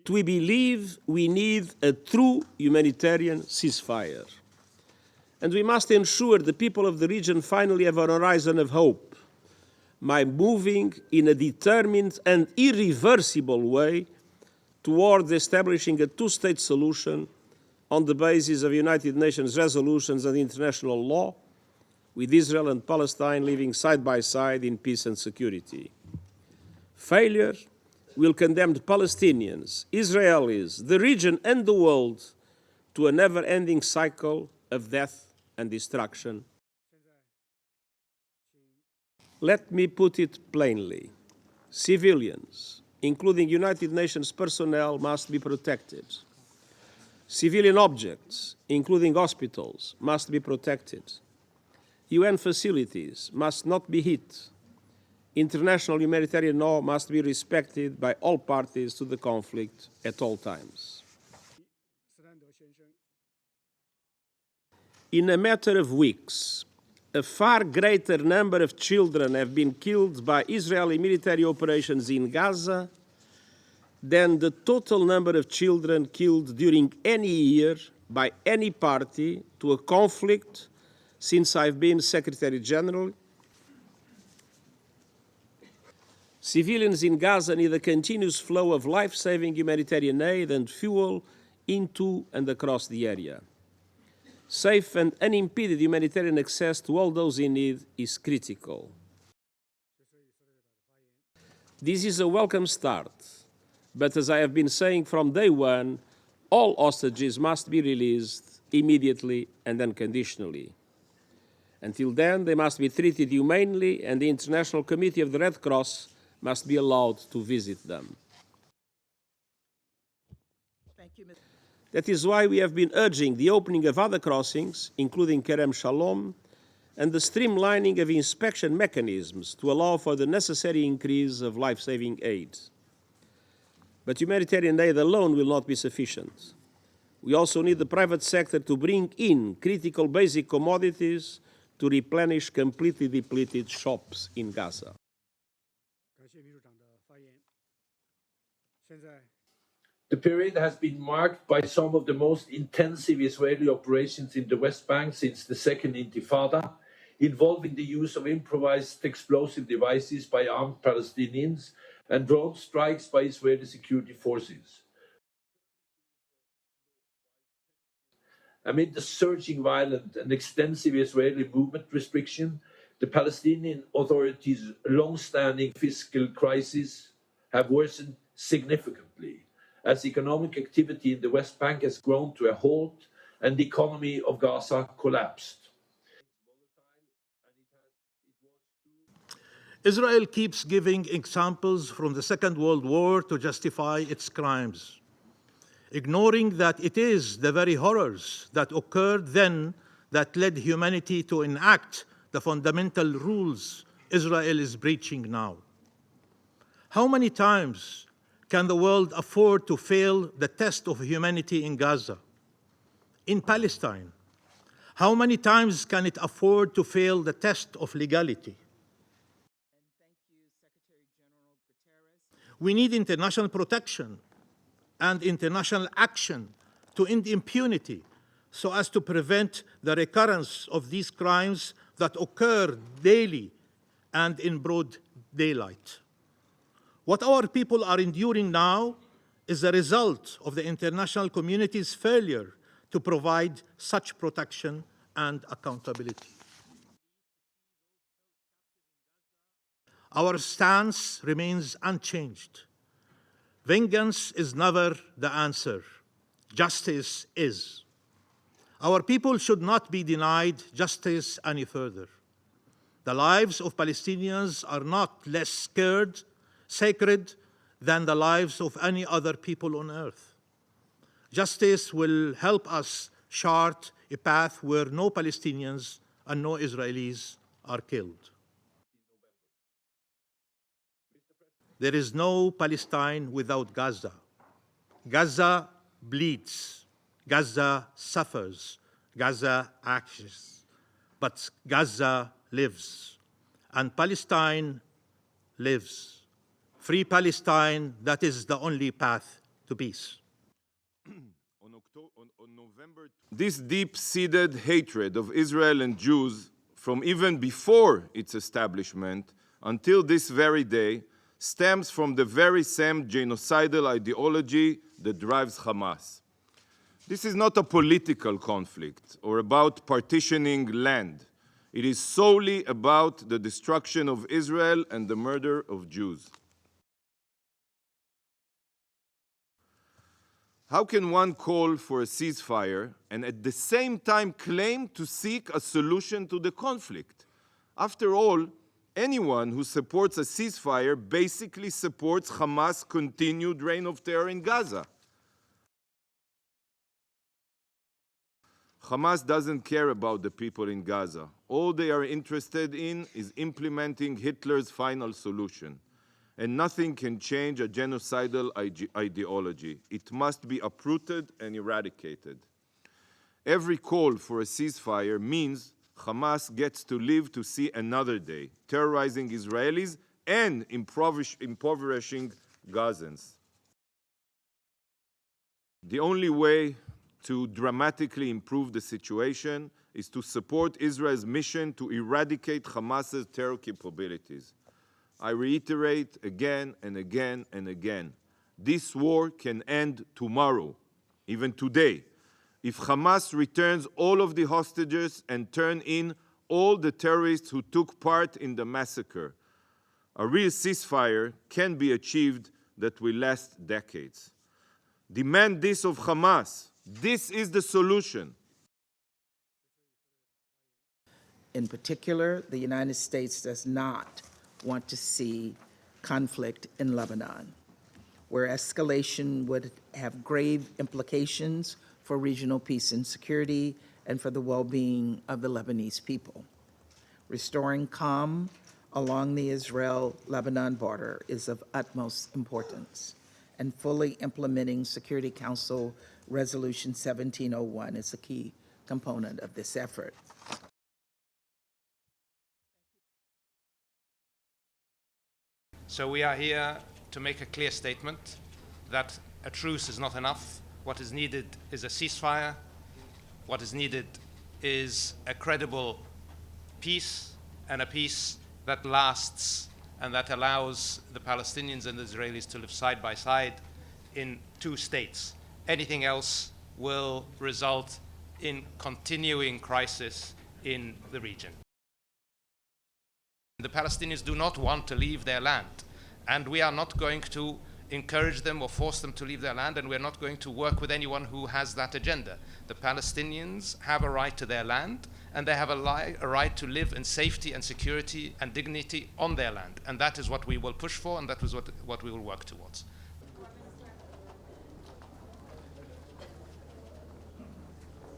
We believe we need a true humanitarian ceasefire. And we must ensure the people of the region finally have a horizon of hope by moving in a determined and irreversible way towards establishing a two-state solution on the basis of United Nations resolutions and international law, with Israel and Palestine living side by side in peace and security. Failure will condemn the Palestinians, Israelis, the region and the world to a never-ending cycle of death and destruction. Let me put it plainly. Civilians, including United Nations personnel, must be protected. Civilian objects, including hospitals, must be protected. UN facilities must not be hit. International humanitarian law must be respected by all parties to the conflict at all times. In a matter of weeks, a far greater number of children have been killed by Israeli military operations in Gaza than the total number of children killed during any year by any party to a conflict since I've been Secretary-General. Civilians in Gaza need a continuous flow of life-saving humanitarian aid and fuel into and across the area. Safe and unimpeded humanitarian access to all those in need is critical. This is a welcome start, but as I have been saying from day one, all hostages must be released immediately and unconditionally. Until then, they must be treated humanely, and the International Committee of the Red Cross must be allowed to visit them. Thank you, Mr. That is why we have been urging the opening of other crossings, including Kerem Shalom, and the streamlining of inspection mechanisms to allow for the necessary increase of life-saving aid. But humanitarian aid alone will not be sufficient. We also need the private sector to bring in critical basic commodities to replenish completely depleted shops in Gaza. The period has been marked by some of the most intensive Israeli operations in the West Bank since the Second Intifada, involving the use of improvised explosive devices by armed Palestinians and drone strikes by Israeli security forces. Amid the surging violence and extensive Israeli movement restriction, the Palestinian Authority's long-standing fiscal crisis have worsened significantly, as economic activity in the West Bank has grown to a halt and the economy of Gaza collapsed. Israel keeps giving examples from the Second World War to justify its crimes, ignoring that it is the very horrors that occurred then that led humanity to enact the fundamental rules Israel is breaching now. How many times can the world afford to fail the test of humanity in Gaza, in Palestine? How many times can it afford to fail the test of legality? Thank you, Secretary-General Guterres. We need international protection and international action to end impunity so as to prevent the recurrence of these crimes that occur daily and in broad daylight. What our people are enduring now is a result of the international community's failure to provide such protection and accountability. Our stance remains unchanged. Vengeance is never the answer. Justice is. Our people should not be denied justice any further. The lives of Palestinians are not less sacred than the lives of any other people on earth. Justice will help us chart a path where no Palestinians and no Israelis are killed. There is no Palestine without Gaza. Gaza bleeds. Gaza suffers. Gaza acts. But Gaza lives. And Palestine lives. Free Palestine, that is the only path to peace. This deep-seated hatred of Israel and Jews from even before its establishment until this very day stems from the very same genocidal ideology that drives Hamas. This is not a political conflict or about partitioning land. It is solely about the destruction of Israel and the murder of Jews. How can one call for a ceasefire and at the same time claim to seek a solution to the conflict? After all, anyone who supports a ceasefire basically supports Hamas' continued reign of terror in Gaza. Hamas doesn't care about the people in Gaza. All they are interested in is implementing Hitler's final solution. And nothing can change a genocidal ideology. It must be uprooted and eradicated. Every call for a ceasefire means Hamas gets to live to see another day, terrorizing Israelis and impoverishing Gazans. The only way to dramatically improve the situation is to support Israel's mission to eradicate Hamas's terror capabilities. I reiterate again and again and again, this war can end tomorrow, even today, if Hamas returns all of the hostages and turns in all the terrorists who took part in the massacre. A real ceasefire can be achieved that will last decades. Demand this of Hamas. This is the solution. In particular, the United States does not want to see conflict in Lebanon, where escalation would have grave implications for regional peace and security and for the well-being of the Lebanese people. Restoring calm along the Israel-Lebanon border is of utmost importance, and fully implementing Security Council Resolution 1701 is a key component of this effort. So we are here to make a clear statement that a truce is not enough. What is needed is a ceasefire. What is needed is a credible peace, and a peace that lasts and that allows the Palestinians and the Israelis to live side by side in two states. Anything else will result in continuing crisis in the region. The Palestinians do not want to leave their land, and we are not going to encourage them or force them to leave their land, and we're not going to work with anyone who has that agenda. The Palestinians have a right to their land, and they have a right to live in safety and security and dignity on their land, and that is what we will push for, and that is what we will work towards.